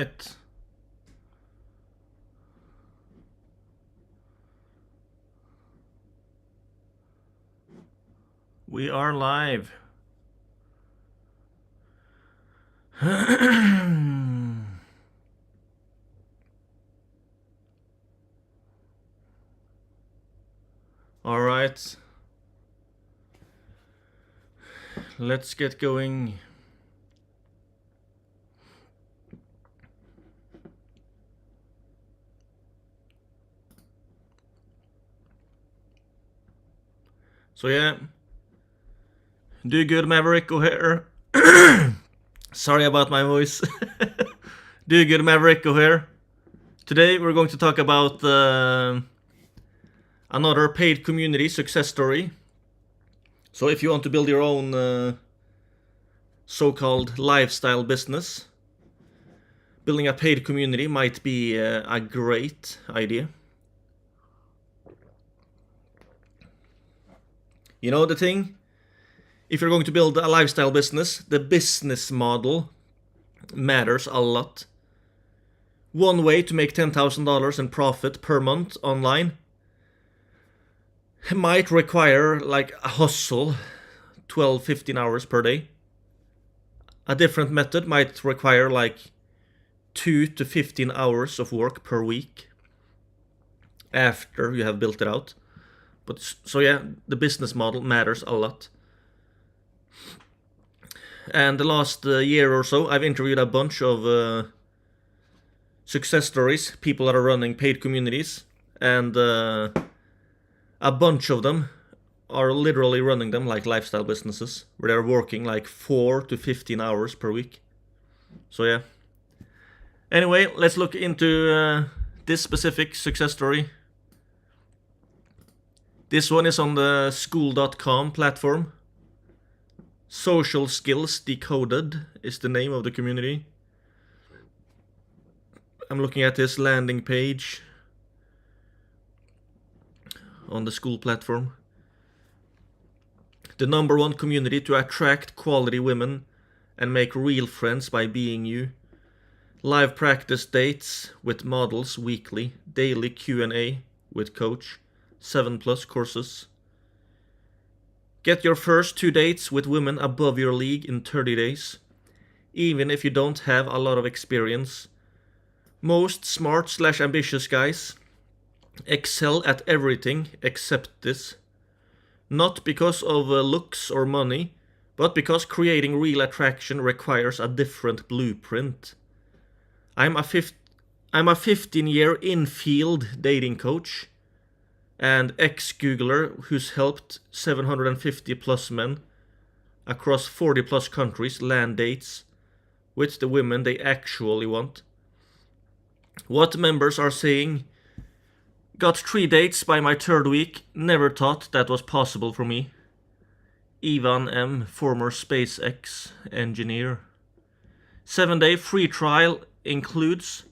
right. We are live. All right. Let's get going. So yeah, Dogood Mavericko here. Sorry about my voice. Dogood Mavericko here. Today we're going to talk about another paid community success story. So if you want to build your own so-called lifestyle business, building a paid community might be a great idea. You know the thing? If you're going to build a lifestyle business, the business model matters a lot. One way to make $10,000 in profit per month online might require like a hustle 12-15 hours per day. A different method might require like 2 to 15 hours of work per week after you have built it out. But so yeah, the business model matters a lot. And the last year or so, I've interviewed a bunch of success stories, people that are running paid communities, and a bunch of them are literally running them like lifestyle businesses, where they're working like 4 to 15 hours per week. So yeah. Anyway, let's look into this specific success story. This one is on the school.com platform. Social Skills Decoded is the name of the community. I'm looking at this landing page on the school platform. The #1 community to attract quality women and make real friends by being you. Live practice dates with models weekly. Daily Q&A with coach. 7+ courses. Get your first 2 dates with women above your league in 30 days. Even if you don't have a lot of experience. Most smart/ambitious guys excel at everything except this. Not because of looks or money, but because creating real attraction requires a different blueprint. I'm a 15-year in-field dating coach and ex-Googler who's helped 750+ men across 40+ countries land dates with the women they actually want. What members are saying: got 3 dates by my 3rd week, never thought that was possible for me. Ivan M., former SpaceX engineer. 7-day free trial includes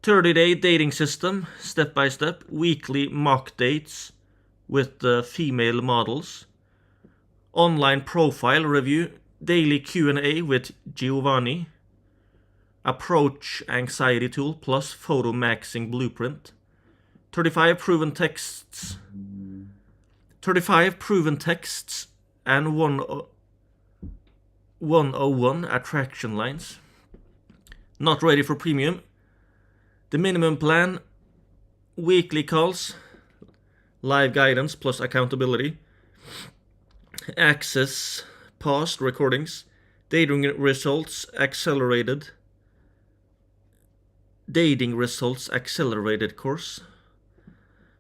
30-day dating system, step-by-step, weekly mock dates with the female models, online profile review, daily Q&A with Giovanni, approach anxiety tool plus photo maxing blueprint, 35 proven texts and 101 attraction lines. Not ready for premium. The minimum plan: weekly calls, live guidance plus accountability, access past recordings, dating results accelerated course,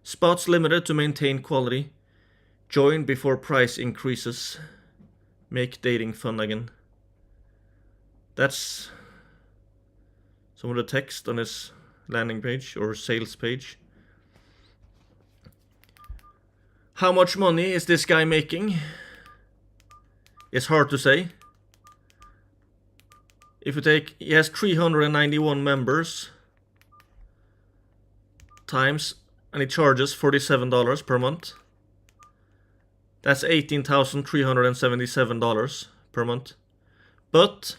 spots limited to maintain quality, join before price increases, make dating fun again. That's some of the text on this landing page or sales page. How much money is this guy making? It's hard to say. If you take, he has 391 members times, and he charges $47 per month. That's $18,377 per month. But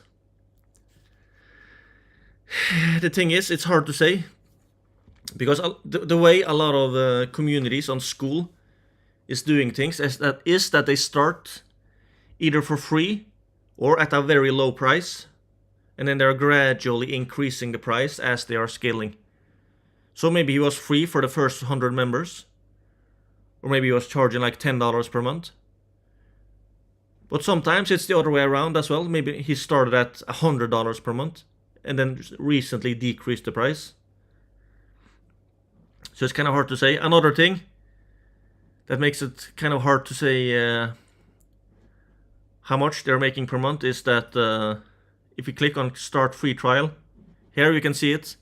The thing is, it's hard to say, because the way a lot of communities on school is doing things is that they start either for free or at a very low price, and then they're gradually increasing the price as they are scaling. So maybe he was free for the first 100 members, or maybe he was charging like $10 per month. But sometimes it's the other way around as well. Maybe he started at $100 per month and then recently decreased the price. So it's kind of hard to say. Another thing that makes it kind of hard to say how much they're making per month is that if you click on start free trial, here you can see it.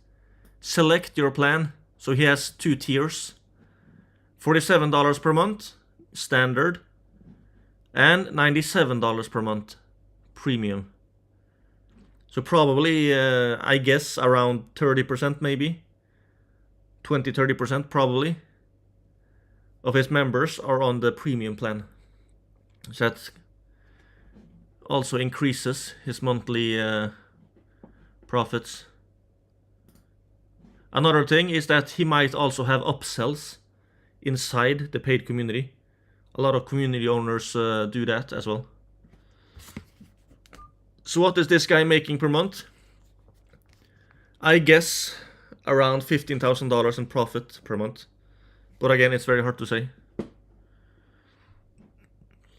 Select your plan. So he has 2 tiers. $47 per month, standard, and $97 per month, premium. So probably, I guess, around 30% maybe, 20-30% probably, of his members are on the premium plan. So that also increases his monthly profits. Another thing is that he might also have upsells inside the paid community. A lot of community owners do that as well. So what is this guy making per month? I guess around $15,000 in profit per month. But again, it's very hard to say.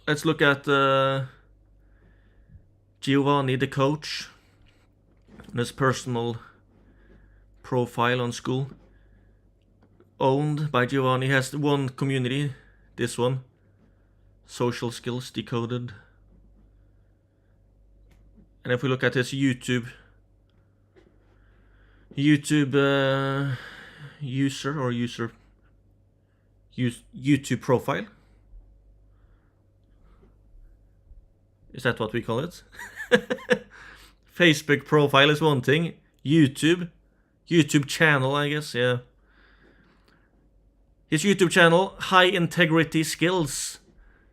Let's look at Giovanni, the coach, and his personal profile on school. Owned by Giovanni, has one community, this one, social skills decoded. And if we look at his YouTube YouTube profile, is that what we call it? Facebook profile is one thing. YouTube channel, I guess, yeah. His YouTube channel, High Integrity Skills,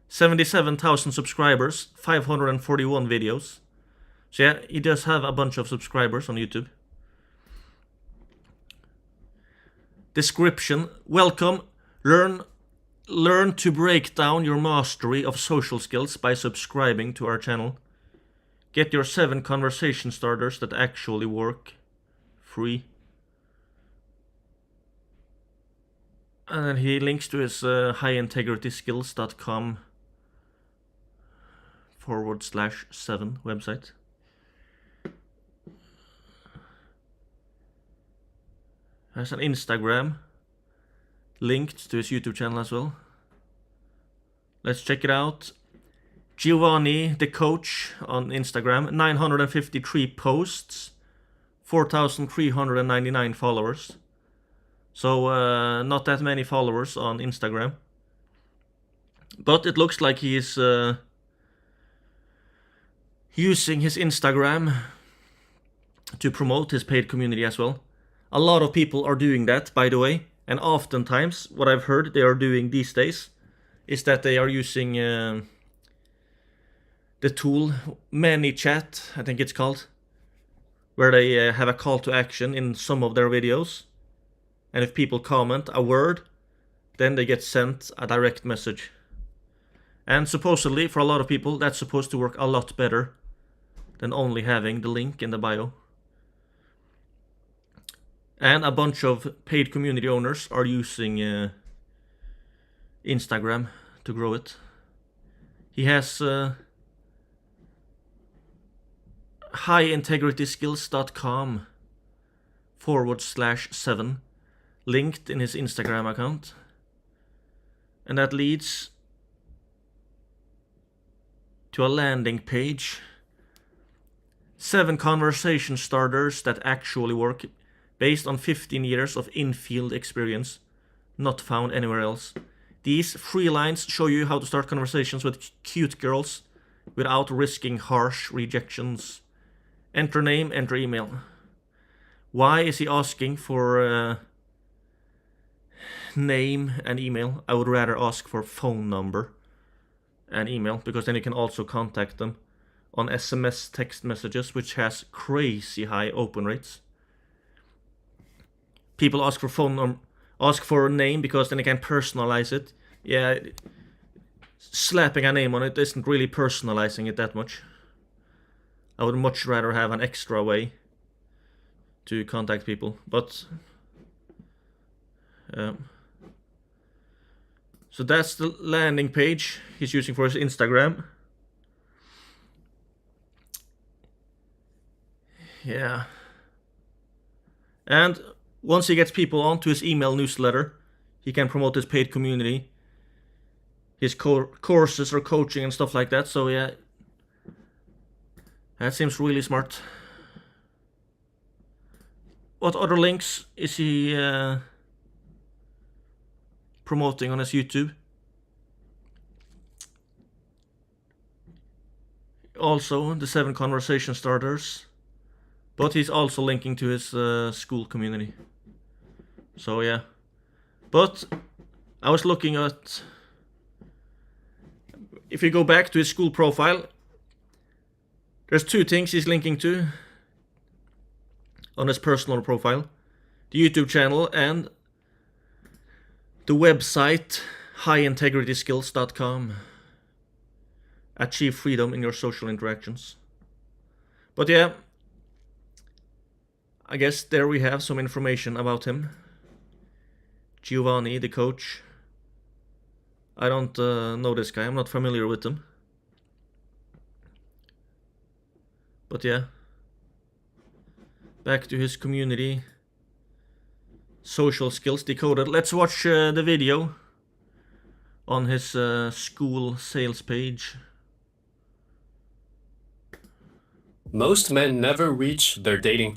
77,000 subscribers, 541 videos. So yeah, he does have a bunch of subscribers on YouTube. Description: welcome, learn to break down your mastery of social skills by subscribing to our channel. Get your 7 conversation starters that actually work, free. And then he links to his highintegrityskills.com/7 website. There's an Instagram linked to his YouTube channel as well. Let's check it out. Giovanni, the coach, on Instagram. 953 posts, 4,399 followers. So not that many followers on Instagram. But it looks like he is using his Instagram to promote his paid community as well. A lot of people are doing that, by the way. And oftentimes, what I've heard they are doing these days is that they are using the tool ManyChat, I think it's called, where they have a call to action in some of their videos. And if people comment a word, then they get sent a direct message. And supposedly, for a lot of people, that's supposed to work a lot better than only having the link in the bio. And a bunch of paid community owners are using Instagram to grow it. He has highintegrityskills.com/7 linked in his Instagram account. And that leads to a landing page. 7 conversation starters that actually work, based on 15 years of in-field experience, not found anywhere else. These free lines show you how to start conversations with cute girls without risking harsh rejections. Enter name, enter email. Why is he asking for name and email? I would rather ask for phone number and email, because then you can also contact them on SMS text messages, which has crazy high open rates. people ask for phone or ask for a name because then they can personalize it. Yeah, slapping a name on it isn't really personalizing it that much. I would much rather have an extra way to contact people, but so that's the landing page he's using for his Instagram. Yeah. And once he gets people onto his email newsletter, he can promote his paid community, his courses or coaching and stuff like that. So yeah, that seems really smart. What other links is he promoting on his YouTube? Also, the 7 conversation starters. But he's also linking to his school community. So yeah. But I was looking at... If you go back to his school profile, there's 2 things he's linking to on his personal profile. The YouTube channel and the website highintegrityskills.com. Achieve freedom in your social interactions. But yeah, I guess there we have some information about him. Giovanni, the coach. I don't know this guy, I'm not familiar with him. But yeah. Back to his community. Social skills decoded. Let's watch the video on his school sales page. Most men never reach their dating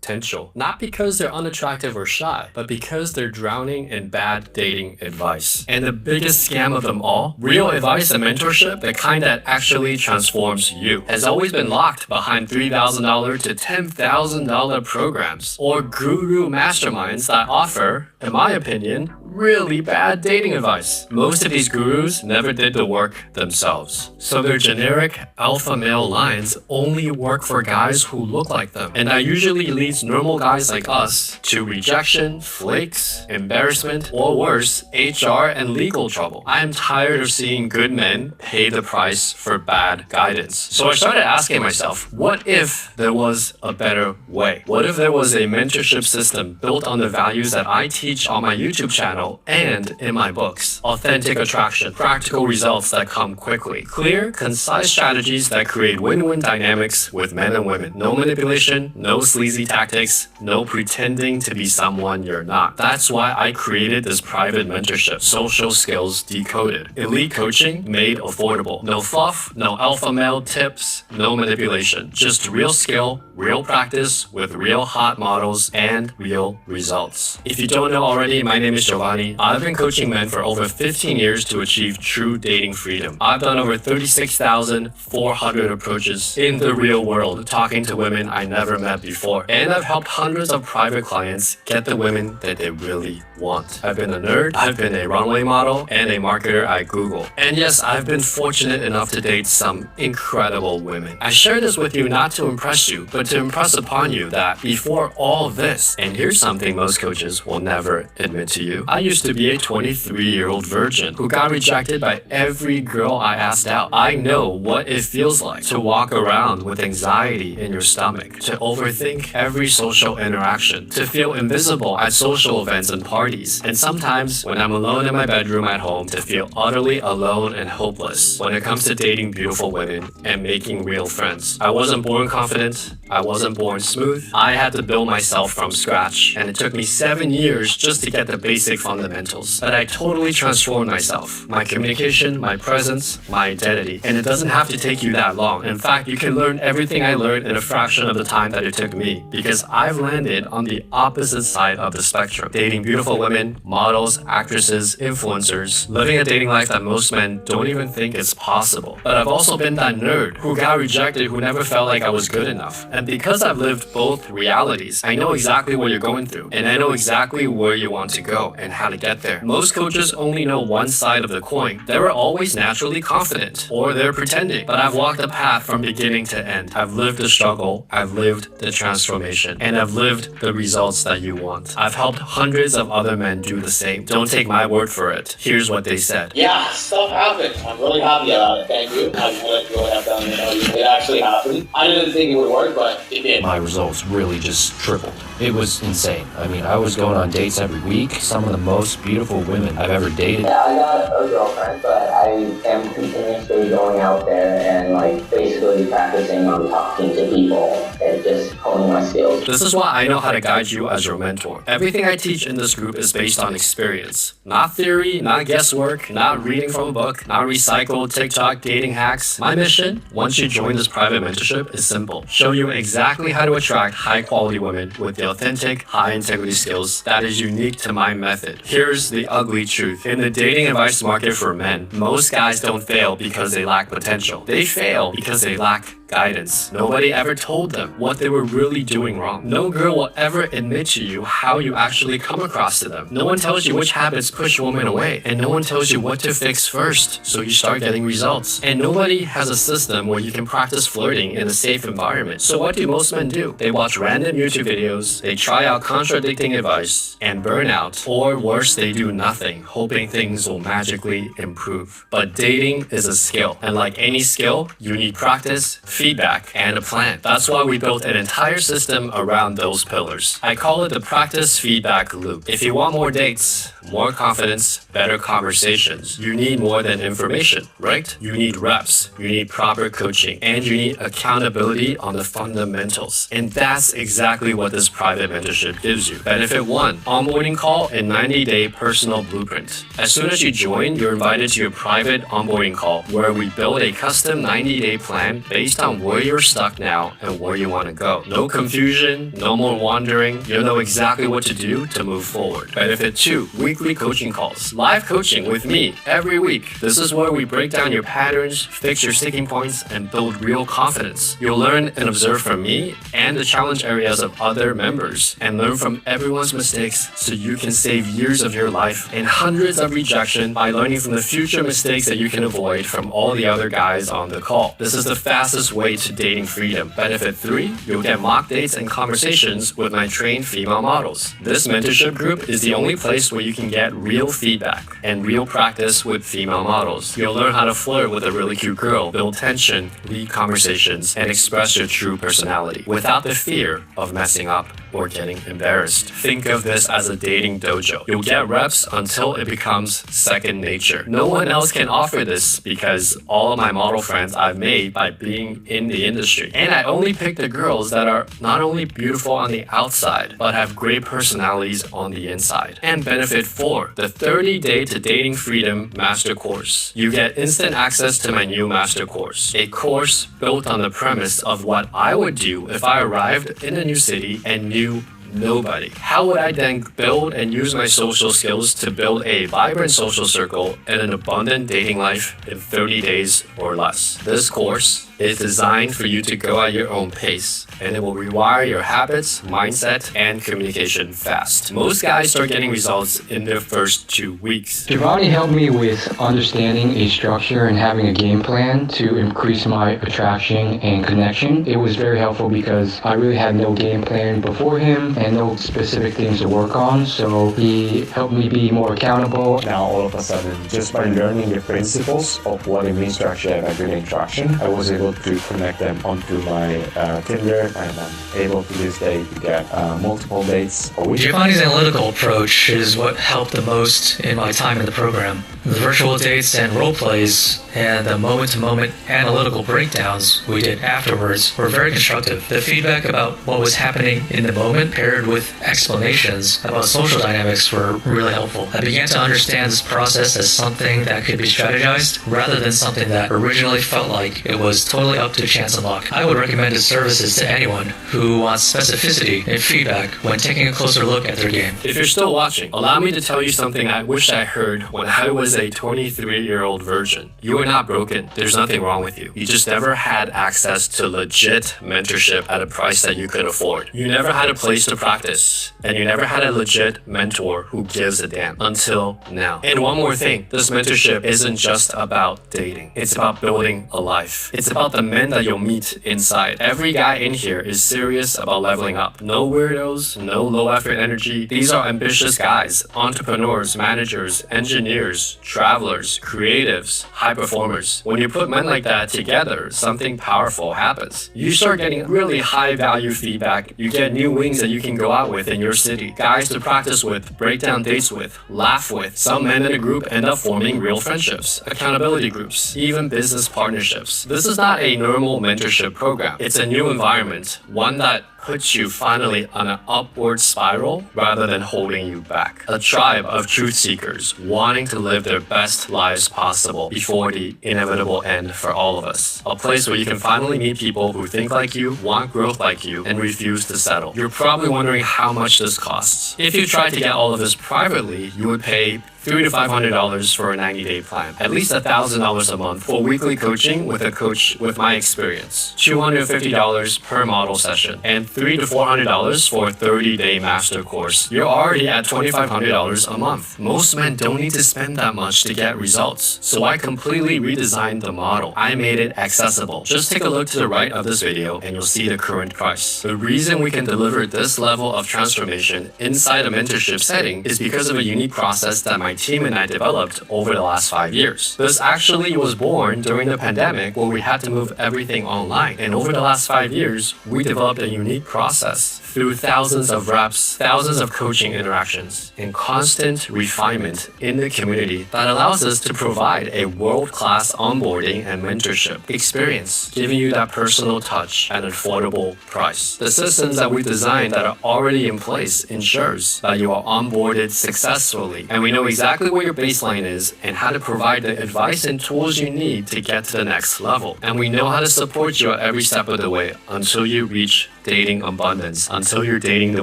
potential, not because they're unattractive or shy, but because they're drowning in bad dating advice. And the biggest scam of them all, real advice and mentorship, the kind that actually transforms you, has always been locked behind $3,000 to $10,000 programs or guru masterminds that offer, in my opinion, really bad dating advice. Most of these gurus never did the work themselves. So their generic alpha male lines only work for guys who look like them. And that usually leads normal guys like us to rejection, flakes, embarrassment, or worse, HR and legal trouble. I am tired of seeing good men pay the price for bad guidance. So I started asking myself, what if there was a better way? What if there was a mentorship system built on the values that I teach on my YouTube channel and in my books? Authentic attraction, practical results that come quickly, clear, concise strategies that create win-win dynamics with men and women. No manipulation, no sleazy tactics, no pretending to be someone you're not. That's why I created this private mentorship, Social Skills Decoded. Elite coaching made affordable. No fluff, no alpha male tips, no manipulation. Just real skill, real practice with real hot models and real results. If you don't know already, my name is Giovanni. I've been coaching men for over 15 years to achieve true dating freedom. I've done over 36,400 approaches in the real world, talking to women I never met before. And I've helped hundreds of private clients get the women that they really want. I've been a nerd, I've been a runway model, and a marketer at Google. And yes, I've been fortunate enough to date some incredible women. I share this with you not to impress you, but to impress upon you that before all this, and here's something most coaches will never admit to you, I used to be a 23-year-old virgin who got rejected by every girl I asked out. I know what it feels like to walk around with anxiety in your stomach, to overthink every social interaction, to feel invisible at social events and parties, and sometimes when I'm alone in my bedroom at home, to feel utterly alone and hopeless when it comes to dating beautiful women and making real friends. I wasn't born confident, I wasn't born smooth. I had to build myself from scratch, and it took me 7 years just to get the basic fundamentals. But I totally transformed myself. My communication, my presence, my identity. And it doesn't have to take you that long. In fact, you can learn everything I learned in a fraction of the time that it took me, because I've landed on the opposite side of the spectrum. Dating beautiful women, models, actresses, influencers, living a dating life that most men don't even think is possible. But I've also been that nerd who got rejected, who never felt like I was good enough. And because I've lived both realities, I know exactly what you're going through, and I know exactly where you want to go and how to get there. Most coaches only know one side of the coin. They were always naturally confident, or they're pretending. But I've walked the path from beginning to end. I've lived the struggle, I've lived the transformation. information and have lived the results that you want. I've helped hundreds of other men do the same. Don't take my word for it. Here's what they said. Yeah, stuff happened. I'm really happy about it. Thank you. I would have done it. It actually happened. I didn't think it would work, but it did. My results really just tripled. It was insane. I mean, I was going on dates every week. Some of the most beautiful women I've ever dated. Yeah, I got a girlfriend, but I am continuously going out there and like basically practicing on talking to people and just honing my skills. This is why I know how to guide you as your mentor. Everything I teach in this group is based on experience. Not theory, not guesswork, not reading from a book, not recycled TikTok dating hacks. My mission, once you join this private mentorship, is simple. Show you exactly how to attract high quality women with the authentic, high integrity skills that is unique to my method. Here's the ugly truth. In the dating advice market for men, most guys don't fail because they lack potential. They fail because they lack guidance. Nobody ever told them what they were really doing wrong. No girl will ever admit to you how you actually come across to them. No one tells you which habits push women away, and no one tells you what to fix first so you start getting results. And nobody has a system where you can practice flirting in a safe environment. So what do most men do? They watch random YouTube videos, they try out contradicting advice, and burn out. Or worse, they do nothing, hoping things will magically improve. But dating is a skill, and like any skill, you need practice, feedback, and a plan. That's why we built an entire system around those pillars. I call it the practice feedback loop. If you want more dates, more confidence, better conversations, you need more than information, right? You need reps, you need proper coaching, and you need accountability on the fundamentals. And that's exactly what this private mentorship gives you. Benefit 1, onboarding call and 90-day personal blueprint. As soon as you join, you're invited to a private onboarding call where we build a custom 90-day plan based on where you're stuck now and where you want to go. No confusion, no more wandering. You'll know exactly what to do to move forward. Benefit 2, weekly coaching calls. Live coaching with me every week. This is where we break down your patterns, fix your sticking points, and build real confidence. You'll learn and observe from me and the challenge areas of other members and learn from everyone's mistakes so you can save years of your life and hundreds of rejection by learning from the future mistakes that you can avoid from all the other guys on the call. This is the fastest way to dating freedom. Benefit 3, you'll get mock dates and conversations with my trained female models. This mentorship group is the only place where you can get real feedback and real practice with female models. You'll learn how to flirt with a really cute girl, build tension, lead conversations, and express your true personality without the fear of messing up or getting embarrassed. Think of this as a dating dojo. You'll get reps until it becomes second nature. No one else can offer this because all of my model friends I've made by being in the industry. And I only pick the girls that are not only beautiful on the outside, but have great personalities on the inside. And benefit 4, the 30-day to dating freedom master course. You get instant access to my new master course, a course built on the premise of what I would do if I arrived in a new city and knew nobody. How would I then build and use my social skills to build a vibrant social circle and an abundant dating life in 30 days or less? This course is designed for you to go at your own pace, and it will rewire your habits, mindset, and communication fast. Most guys start getting results in their first 2 weeks. Giovanni helped me with understanding a structure and having a game plan to increase my attraction and connection. It was very helpful because I really had no game plan before him and no specific things to work on, so he helped me be more accountable. Now all of a sudden, just by learning the principles of what it means to actually have a good interaction, I was able to connect them onto my Tinder, and I'm able to this day to get multiple dates a week. Giovanni's analytical approach is what helped the most in my time in the program. The virtual dates and role plays and the moment-to-moment analytical breakdowns we did afterwards were very constructive. The feedback about what was happening in the moment paired with explanations about social dynamics were really helpful. I began to understand this process as something that could be strategized rather than something that originally felt like it was totally up to chance and luck. I would recommend his services to anyone who wants specificity and feedback when taking a closer look at their game. If you're still watching, allow me to tell you something I wish I heard when I was a 23-year-old virgin. You are not broken. There's nothing wrong with you. You just never had access to legit mentorship at a price that you could afford. You never had a place to practice, and you never had a legit mentor who gives a damn until now. And one more thing, this mentorship isn't just about dating. It's about building a life. It's about the men that you'll meet inside. Every guy in here is serious about leveling up. No weirdos, no low effort energy. These are ambitious guys, entrepreneurs, managers, engineers, travelers, creatives, high performers. When you put men like that together, something powerful happens. You start getting really high value feedback. You get new wings that you can go out with in your city. Guys to practice with, break down dates with, laugh with. Some men in a group end up forming real friendships, accountability groups, even business partnerships. This is not a normal mentorship program. It's a new environment, one that puts you finally on an upward spiral rather than holding you back. A tribe of truth seekers wanting to live their best lives possible before the inevitable end for all of us. A place where you can finally meet people who think like you, want growth like you, and refuse to settle. You're probably wondering how much this costs. If you tried to get all of this privately, you would pay $300 to $500 for a 90-day plan, at least $1,000 a month for weekly coaching with a coach with my experience, $250 per model session, and $300 to $400 for a 30-day master course. You're already at $2,500 a month. Most men don't need to spend that much to get results, so I completely redesigned the model. I made it accessible. Just take a look to the right of this video and you'll see the current price. The reason we can deliver this level of transformation inside a mentorship setting is because of a unique process that my team and I developed over the last 5 years. This actually was born during the pandemic where we had to move everything online. And over the last 5 years, we developed a unique process through thousands of reps, thousands of coaching interactions, and constant refinement in the community that allows us to provide a world-class onboarding and mentorship experience, giving you that personal touch at an affordable price. The systems that we designed that are already in place ensures that you are onboarded successfully, and we know exactly where your baseline is and how to provide the advice and tools you need to get to the next level. And we know how to support you at every step of the way until you reach dating abundance, until you're dating the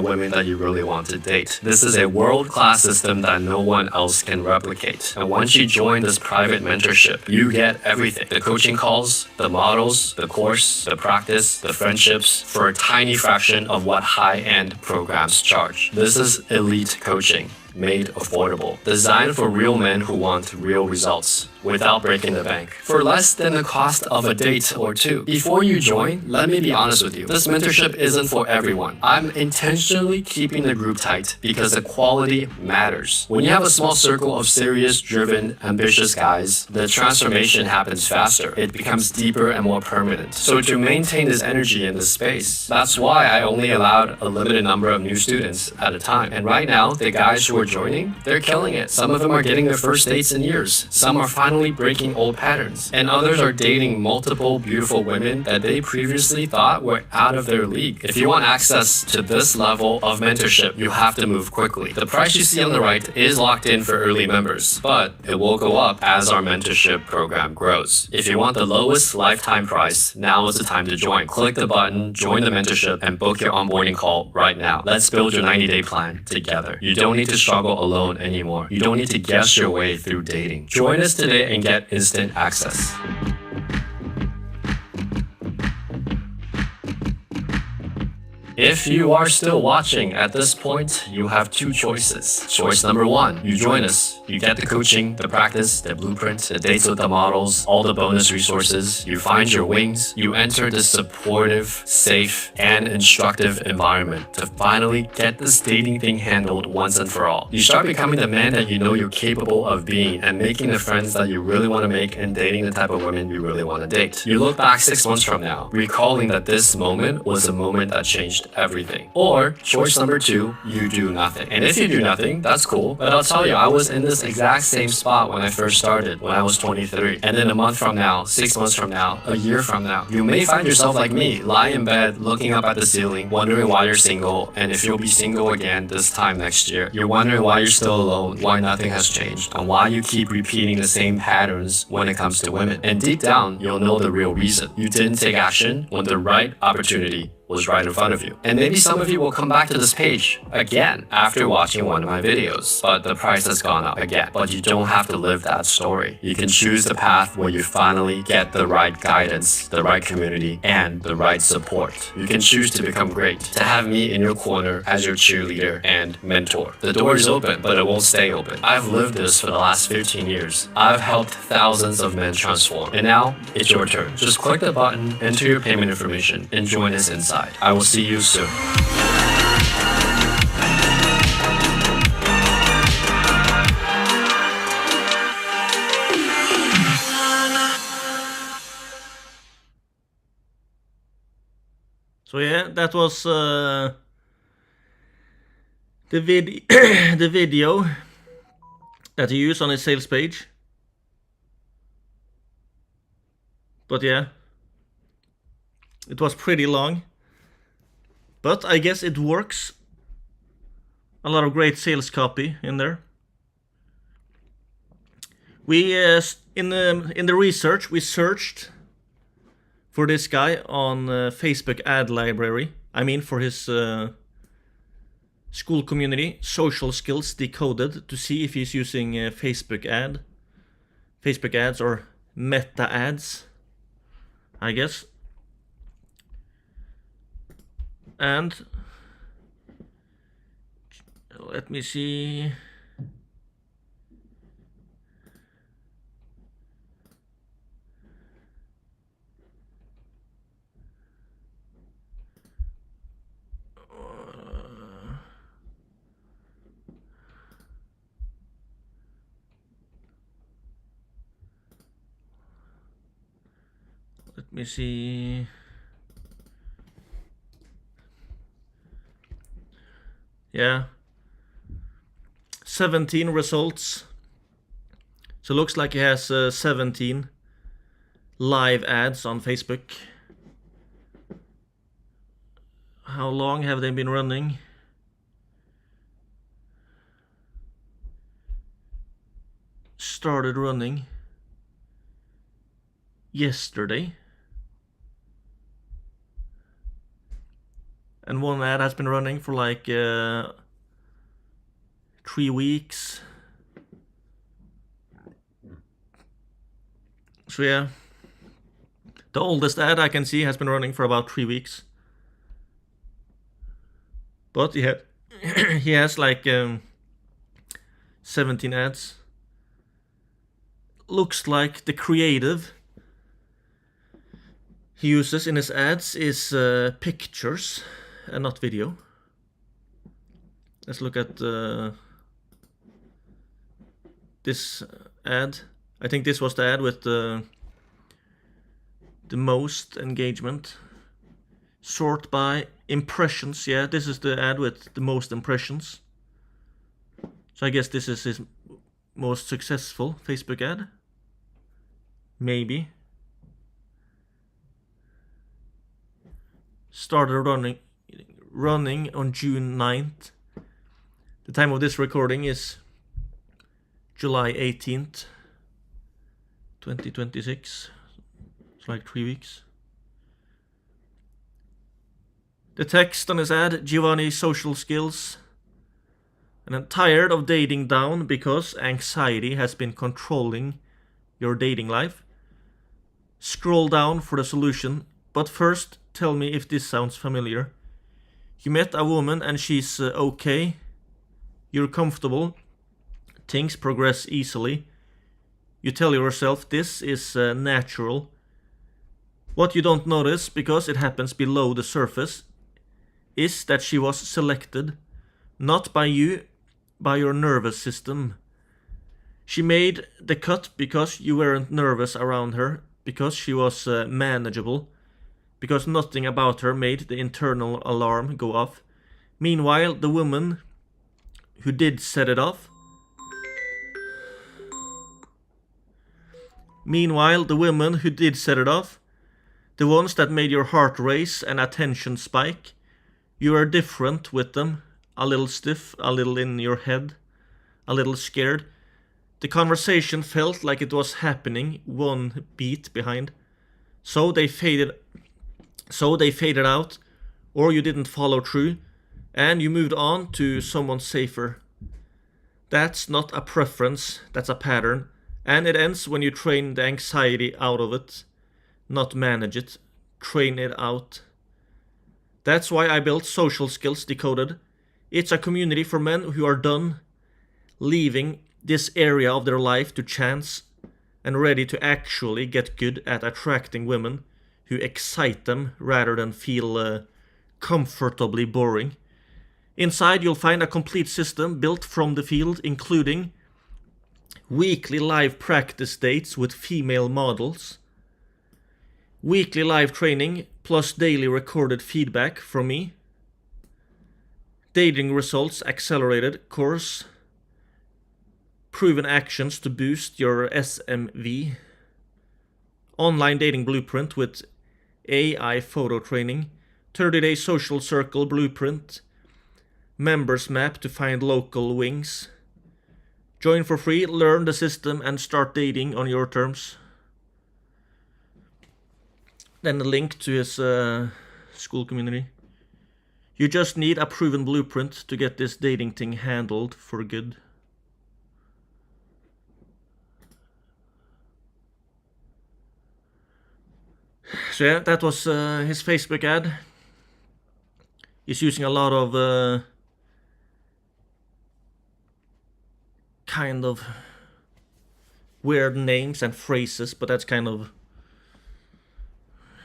women that you really want to date. This is a world-class system that no one else can replicate. And once you join this private mentorship, you get everything. The coaching calls, the models, the course, the practice, the friendships, for a tiny fraction of what high-end programs charge. This is elite coaching, made affordable, designed for real men who want real results without breaking the bank, for less than the cost of a date or two. Before you join, let me be honest with you. This mentorship isn't for everyone. I'm intentionally keeping the group tight because the quality matters. When you have a small circle of serious, driven, ambitious guys, the transformation happens faster. It becomes deeper and more permanent. So to maintain this energy in this space, that's why I only allowed a limited number of new students at a time. And right now, the guys who are joining, they're killing it. Some of them are getting their first dates in years. Some are finally breaking old patterns. And others are dating multiple beautiful women that they previously thought were out of their league. If you want access to this level of mentorship, you have to move quickly. The price you see on the right is locked in for early members, but it will go up as our mentorship program grows. If you want the lowest lifetime price, now is the time to join. Click the button, join the mentorship, and book your onboarding call right now. Let's build your 90-day plan together. You don't need to struggle alone anymore. You don't need to guess your way through dating. Join us today and get instant access. If you are still watching at this point, you have two choices. Choice number one, you join us. You get the coaching, the practice, the blueprint, the dates with the models, all the bonus resources. You find your wings. You enter the supportive, safe, and instructive environment to finally get this dating thing handled once and for all. You start becoming the man that you know you're capable of being and making the friends that you really want to make and dating the type of women you really want to date. You look back 6 months from now, recalling that this moment was a moment that changed everything. Or choice number two, you do nothing. And if you do nothing, that's cool. But I'll tell you, I was in this exact same spot when I first started, when I was 23. And then a month from now, 6 months from now, a year from now, you may find yourself like me, lie in bed, looking up at the ceiling, wondering why you're single, and if you'll be single again this time next year. You're wondering why you're still alone, why nothing has changed, and why you keep repeating the same patterns when it comes to women. And deep down, you'll know the real reason. You didn't take action when the right opportunity was right in front of you. And maybe some of you will come back to this page again after watching one of my videos, but the price has gone up again. But you don't have to live that story. You can choose the path where you finally get the right guidance, the right community, and the right support. You can choose to become great, to have me in your corner as your cheerleader and mentor. The door is open, but it won't stay open. I've lived this for the last 15 years. I've helped thousands of men transform. And now, it's your turn. Just click the button, enter your payment information, and join us inside. I will see you soon. So yeah, that was the the video that he used on his sales page. But yeah, it was pretty long. But I guess it works. A lot of great sales copy in there. We in the research we searched for this guy on Facebook ad library. I mean, for his school community, social skills decoded, to see if he's using Facebook ads or meta ads, I guess. And let me see. Let me see. Yeah. 17 results. So it looks like he has 17 live ads on Facebook. How long have they been running? Started running yesterday. And one ad has been running for like 3 weeks. So yeah, the oldest ad I can see has been running for about 3 weeks. But he has like 17 ads. Looks like the creative he uses in his ads is pictures and not video. Let's look at this ad. I think this was the ad with the most engagement. Sort by impressions. Yeah, this is the ad with the most impressions. So I guess this is his most successful Facebook ad. Maybe. Started running on June 9th. The time of this recording is July 18th, 2026. It's like 3 weeks. The text on his ad, Giovanni social skills. And I'm tired of dating down because anxiety has been controlling your dating life. Scroll down for the solution, but first tell me if this sounds familiar. You met a woman and she's okay. You're comfortable. Things progress easily. You tell yourself this is natural. What you don't notice, because it happens below the surface, is that she was selected, not by you, by your nervous system. She made the cut because you weren't nervous around her, because she was manageable, because nothing about her made the internal alarm go off. Meanwhile, the woman who did set it off, the ones that made your heart race and attention spike, you are different with them, a little stiff, a little in your head, a little scared. The conversation felt like it was happening one beat behind. So they faded out or you didn't follow through, and you moved on to someone safer. That's not a preference, that's a pattern, and it ends when you train the anxiety out of it, not manage it, train it out. That's why I built Social Skills Decoded. It's a community for men who are done leaving this area of their life to chance and ready to actually get good at attracting women who excite them rather than feel comfortably boring. Inside you'll find a complete system built from the field, including weekly live practice dates with female models, weekly live training plus daily recorded feedback from me, dating results accelerated course, proven actions to boost your SMV, online dating blueprint with AI photo training, 30-day social circle blueprint, members map to find local wings. Join for free, learn the system, and start dating on your terms. Then the link to his school community. You just need a proven blueprint to get this dating thing handled for good. So yeah, that was his Facebook ad. He's using a lot of kind of weird names and phrases, but that's kind of,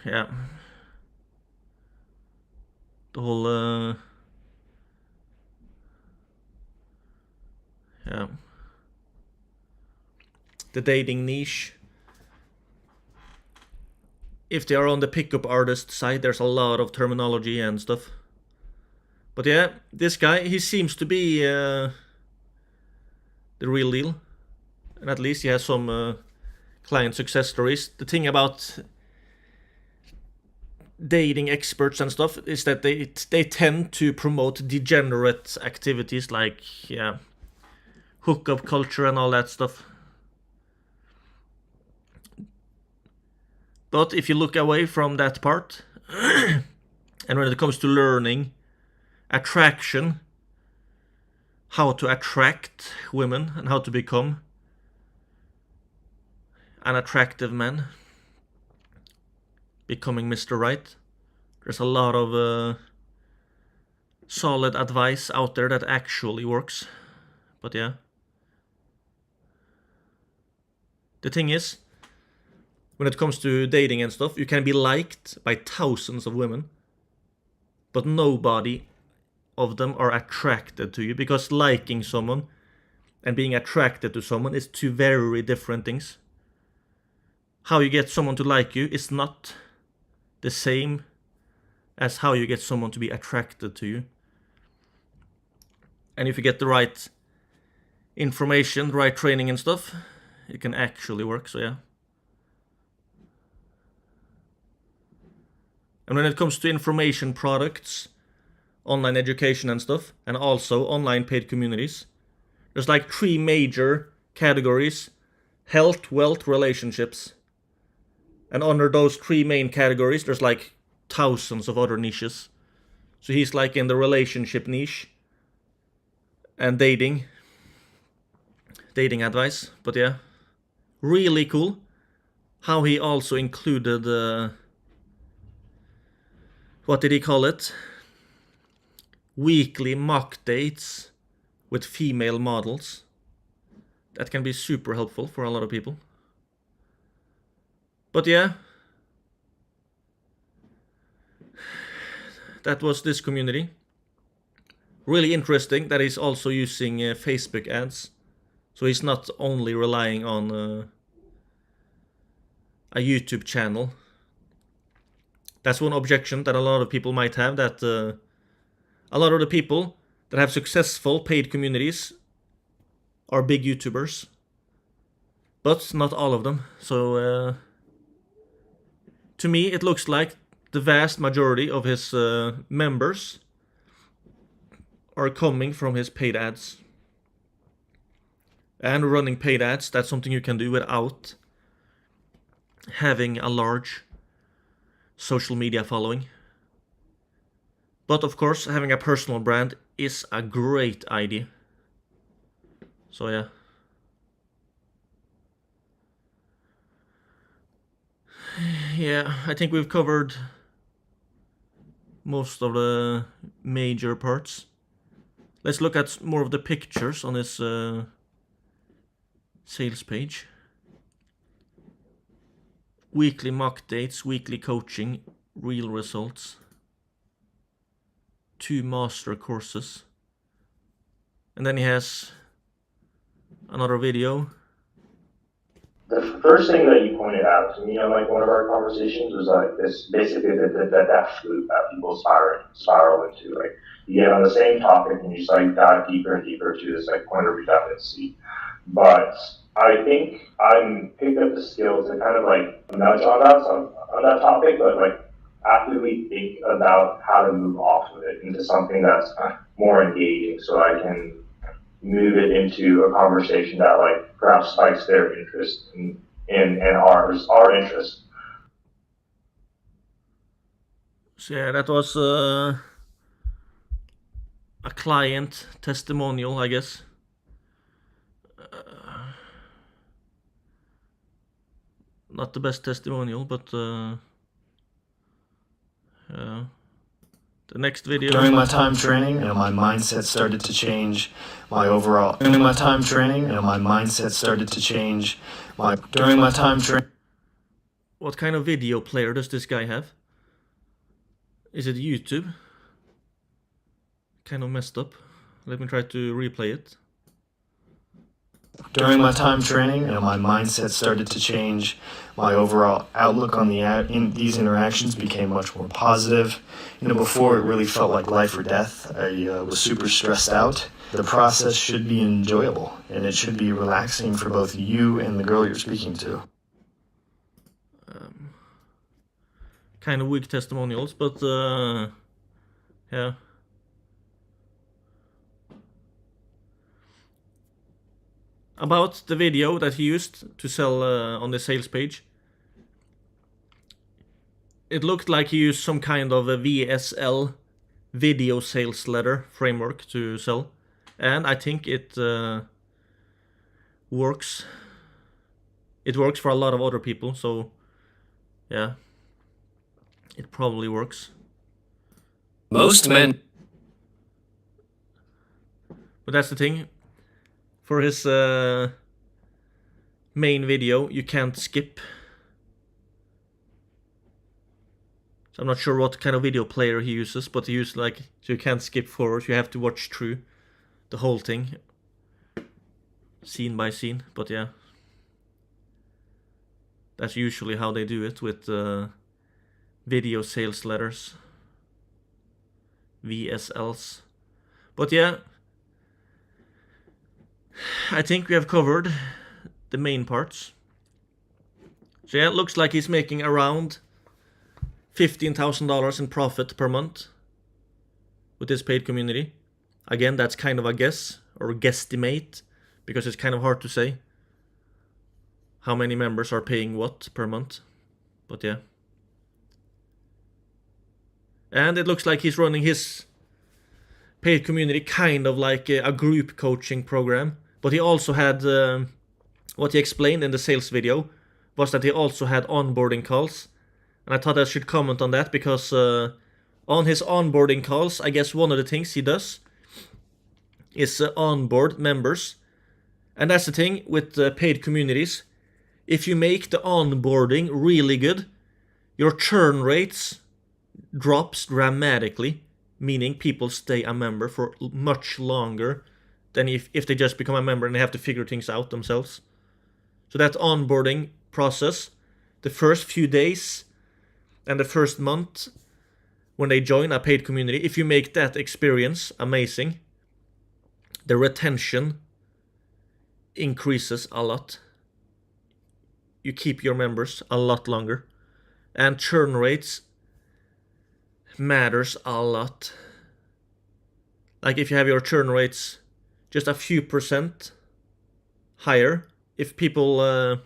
yeah, the whole yeah, the dating niche. If they are on the pickup artist side, there's a lot of terminology and stuff. But yeah, this guy, he seems to be the real deal. And at least he has some client success stories. The thing about dating experts and stuff is that they tend to promote degenerate activities like, yeah, hookup culture and all that stuff. But if you look away from that part, and when it comes to learning, attraction, how to attract women and how to become an attractive man, becoming Mr. Right, there's a lot of solid advice out there that actually works. But yeah, the thing is, when it comes to dating and stuff, you can be liked by thousands of women, but nobody of them are attracted to you, because liking someone and being attracted to someone is two very different things. How you get someone to like you is not the same as how you get someone to be attracted to you. And if you get the right information, the right training and stuff, it can actually work, so yeah. And when it comes to information products, online education and stuff, and also online paid communities, there's like 3 major categories: health, wealth, relationships. And under those 3 main categories, there's like thousands of other niches. So he's like in the relationship niche and dating advice. But yeah, really cool how he also included what did he call it? Weekly mock dates with female models. That can be super helpful for a lot of people. But yeah, that was this community. Really interesting that he's also using Facebook ads. So he's not only relying on a YouTube channel. That's one objection that a lot of people might have, that a lot of the people that have successful paid communities are big YouTubers. But not all of them. So to me, it looks like the vast majority of his members are coming from his paid ads. And running paid ads, that's something you can do without having a large social media following. But of course, having a personal brand is a great idea. So yeah. Yeah, I think we've covered most of the major parts. Let's look at more of the pictures on this sales page. Weekly mock dates, weekly coaching, real results, 2 master courses, and then he has another video. The first thing that you pointed out to me on like one of our conversations was like this, basically that loop that people spiral into. Like you get on the same topic and you just like dive deeper and deeper to this like point of redundancy. But I think I'm picked up the skills to kind of like nudge on that topic, but like actively think about how to move off of it into something that's more engaging, so I can move it into a conversation that like perhaps spikes their interest and our interest. So yeah, that was a client testimonial, I guess. Not the best testimonial, but the next video. During my time training, my mindset started to change. My overall. During my time training, my mindset started to change. During my time training. What kind of video player does this guy have? Is it YouTube? Kind of messed up. Let me try to replay it. During my time training, my mindset started to change. My overall outlook on these interactions became much more positive. Before it really felt like life or death. I was super stressed out. The process should be enjoyable, and it should be relaxing for both you and the girl you're speaking to. Kind of weak testimonials, but yeah. About the video that he used to sell on the sales page. It looked like he used some kind of a VSL, video sales letter framework, to sell. And I think it works. It works for a lot of other people, so yeah. It probably works. Most men. But that's the thing. For his main video, you can't skip. So I'm not sure what kind of video player he uses, but he uses like, so you can't skip forward, you have to watch through the whole thing. Scene by scene, but yeah. That's usually how they do it with video sales letters. VSLs. But yeah. I think we have covered the main parts. So yeah, it looks like he's making around $15,000 in profit per month with his paid community. Again, that's kind of a guess or guesstimate, because it's kind of hard to say how many members are paying what per month. But yeah. And it looks like he's running his paid community kind of like a group coaching program. But he also had, what he explained in the sales video was that he also had onboarding calls. And I thought I should comment on that, because on his onboarding calls, I guess one of the things he does is onboard members. And that's the thing with paid communities. If you make the onboarding really good, your churn rates drops dramatically, meaning people stay a member for much longer than if they just become a member and they have to figure things out themselves. So that onboarding process, the first few days and the first month when they join a paid community, if you make that experience amazing, the retention increases a lot. You keep your members a lot longer. And churn rates matters a lot. Like if you have your churn rates just a few percent higher, if people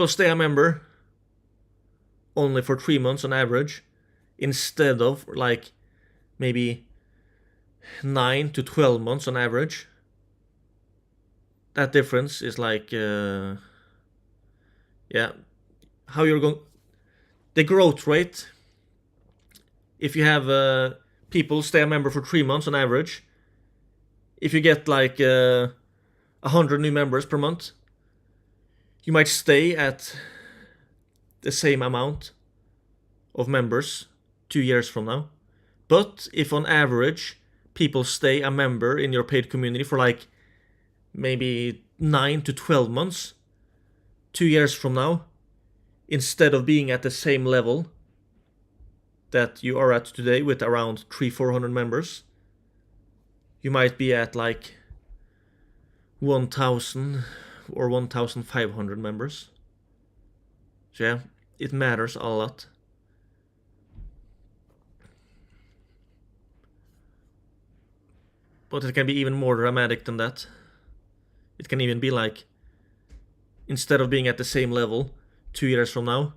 stay a member only for 3 months on average, instead of like maybe 9 to 12 months on average. That difference is like, how you're going, the growth rate, if you have people stay a member for 3 months on average, if you get like 100 new members per month, you might stay at the same amount of members 2 years from now. But if on average people stay a member in your paid community for like maybe 9 to 12 months, 2 years from now, instead of being at the same level that you are at today with around 300-400 members, you might be at like 1,000 or 1,500 members. So yeah, it matters a lot. But it can be even more dramatic than that. It can even be like, instead of being at the same level 2 years from now,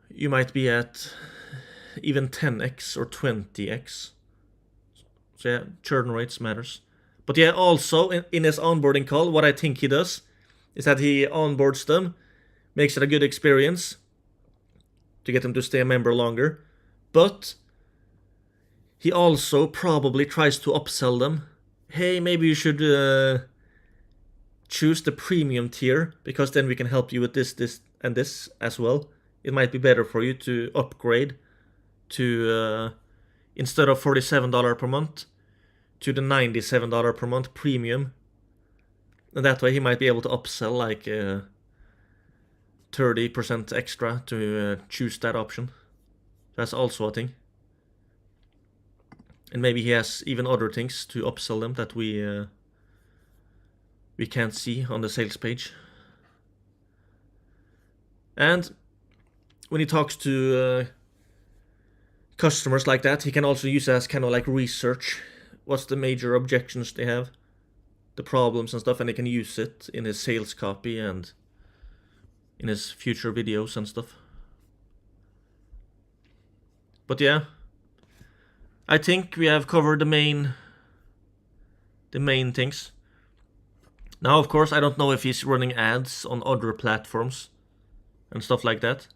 you might be at even 10x or 20x. So yeah, churn rates matters. But yeah, also in his onboarding call, what I think he does is that he onboards them, makes it a good experience to get them to stay a member longer. But he also probably tries to upsell them. Hey, maybe you should choose the premium tier, because then we can help you with this, and this as well. It might be better for you to upgrade to, instead of $47 per month, to the $97 per month premium. And that way he might be able to upsell like 30% extra to choose that option. That's also a thing. And maybe he has even other things to upsell them that we can't see on the sales page. And when he talks to customers like that, he can also use it as kind of like research. What's the major objections they have, the problems and stuff, and he can use it in his sales copy and in his future videos and stuff. But yeah, I think we have covered the main things. Now, of course, I don't know if he's running ads on other platforms and stuff like that.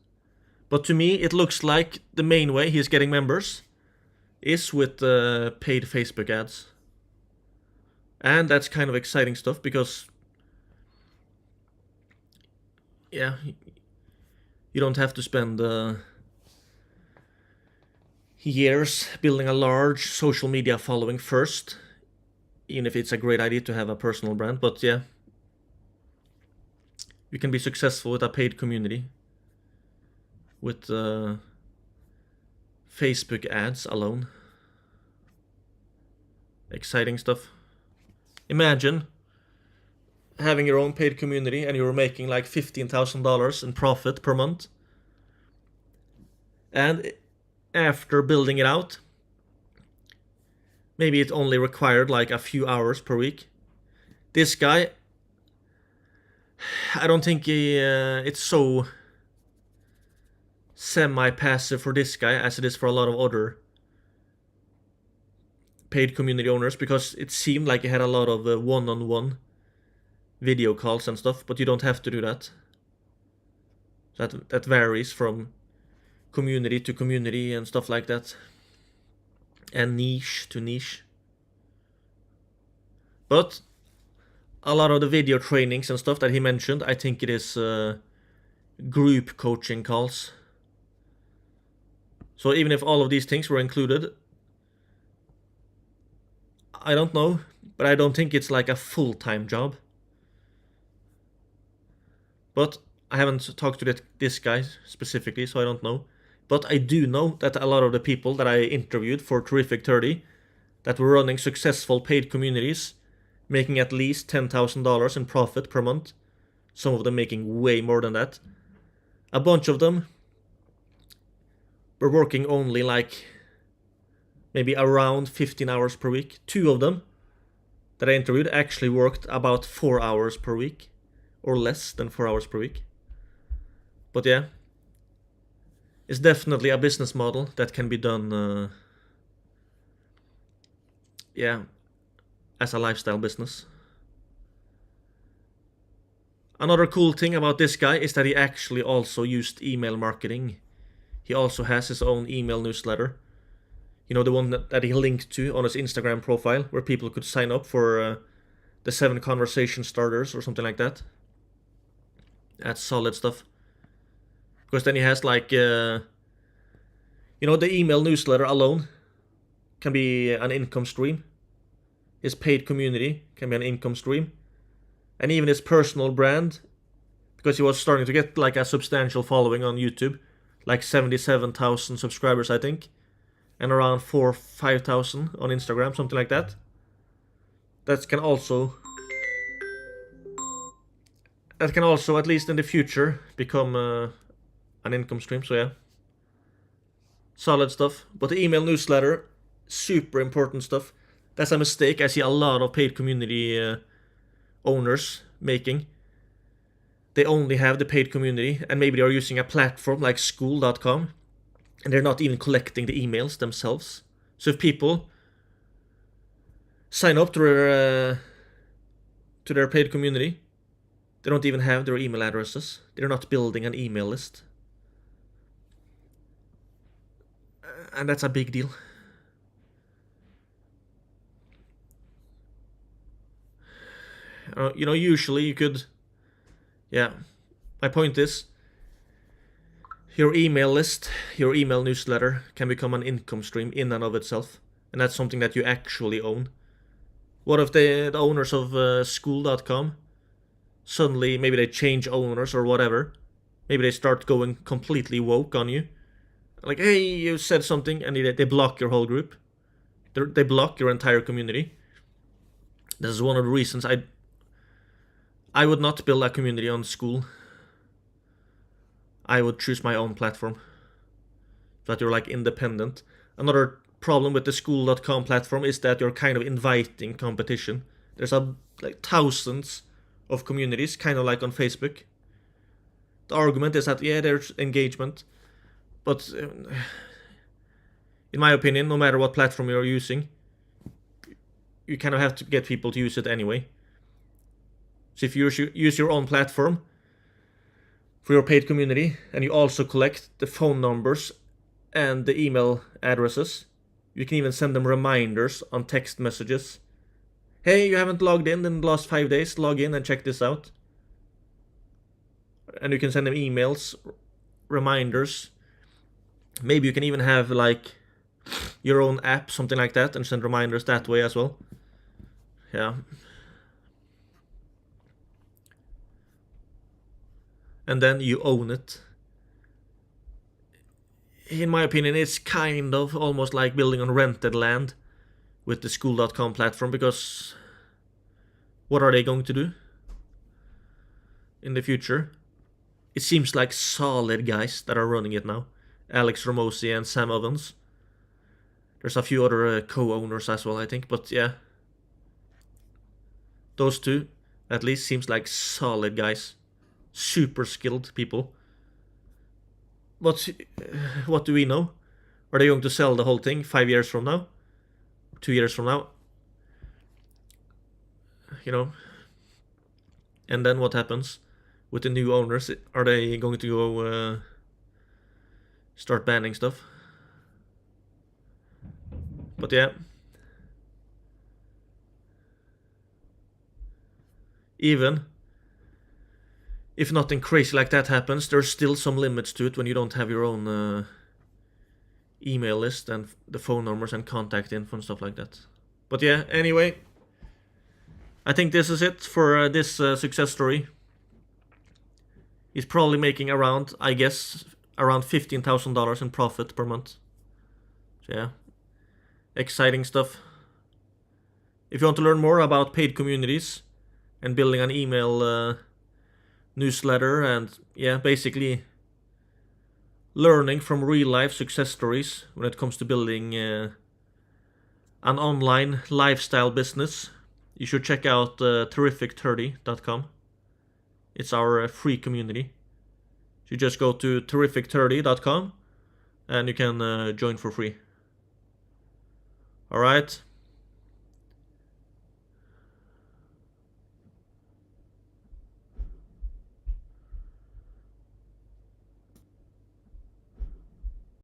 But to me, it looks like the main way he's getting members is with paid Facebook ads. And that's kind of exciting stuff, because yeah, you don't have to spend years building a large social media following first, even if it's a great idea to have a personal brand. But yeah, you can be successful with a paid community with Facebook ads alone. Exciting stuff. Imagine having your own paid community and you're making like $15,000 in profit per month. And after building it out, maybe it only required like a few hours per week. This guy, I don't think it's so semi-passive for this guy as it is for a lot of other paid community owners, because it seemed like he had a lot of one-on-one video calls and stuff, but you don't have to do that. That varies from community to community and stuff like that, and niche to niche. But a lot of the video trainings and stuff that he mentioned, I think it is group coaching calls. So even if all of these things were included, I don't know, but I don't think it's like a full-time job. But I haven't talked to this guy specifically, so I don't know. But I do know that a lot of the people that I interviewed for Terrific 30 that were running successful paid communities, making at least $10,000 in profit per month, some of them making way more than that, a bunch of them were working only like maybe around 15 hours per week. 2 of them that I interviewed actually worked about 4 hours per week, or less than 4 hours per week. But yeah, is definitely a business model that can be done, as a lifestyle business. Another cool thing about this guy is that he actually also used email marketing. He also has his own email newsletter. You know, the one that he linked to on his Instagram profile, where people could sign up for the 7 conversation starters or something like that. That's solid stuff. Because then he has like, the email newsletter alone can be an income stream. His paid community can be an income stream. And even his personal brand, because he was starting to get like a substantial following on YouTube, like 77,000 subscribers, I think, and around 4,000 or 5,000 on Instagram, something like that. That can also, at least in the future, become an income stream. So yeah, solid stuff. But the email newsletter, super important stuff. That's a mistake I see a lot of paid community owners making. They only have the paid community, and maybe they're using a platform like school.com, and they're not even collecting the emails themselves. So if people sign up to their paid community, they don't even have their email addresses. They're not building an email list. And that's a big deal. Usually you could... Yeah, my point is, your email list, your email newsletter can become an income stream in and of itself. And that's something that you actually own. What if the owners of school.com suddenly, maybe they change owners or whatever, maybe they start going completely woke on you. Like, hey, you said something, and they block your whole group. They block your entire community. This is one of the reasons I would not build a community on School. I would choose my own platform. So that you're like independent. Another problem with the School.com platform is that you're kind of inviting competition. There's like thousands of communities, kind of like on Facebook. The argument is that, yeah, there's engagement. But in my opinion, no matter what platform you're using, you kind of have to get people to use it anyway. So if you use your own platform for your paid community, and you also collect the phone numbers and the email addresses, you can even send them reminders on text messages. Hey, you haven't logged in the last 5 days, log in and check this out. And you can send them emails, reminders. Maybe you can even have like your own app, something like that, and send reminders that way as well. Yeah. And then you own it. In my opinion, it's kind of almost like building on rented land with the School.com platform, because what are they going to do in the future? It seems like solid guys that are running it now. Alex Ramosi and Sam Ovens. There's a few other co-owners as well, I think, but yeah. Those two, at least, seems like solid guys. Super skilled people. But what do we know? Are they going to sell the whole thing 5 years from now? 2 years from now? You know? And then what happens with the new owners? Are they going to go start banning stuff? But yeah. Even if nothing crazy like that happens, there's still some limits to it when you don't have your own email list and the phone numbers and contact info and stuff like that. But yeah, anyway, I think this is it for this success story. He's probably making around, I guess, around $15,000 in profit per month. So yeah, exciting stuff. If you want to learn more about paid communities and building an email newsletter, and yeah, basically learning from real life success stories when it comes to building an online lifestyle business, you should check out terrific30.com. It's our free community. You just go to terrific30.com, and you can join for free. Alright?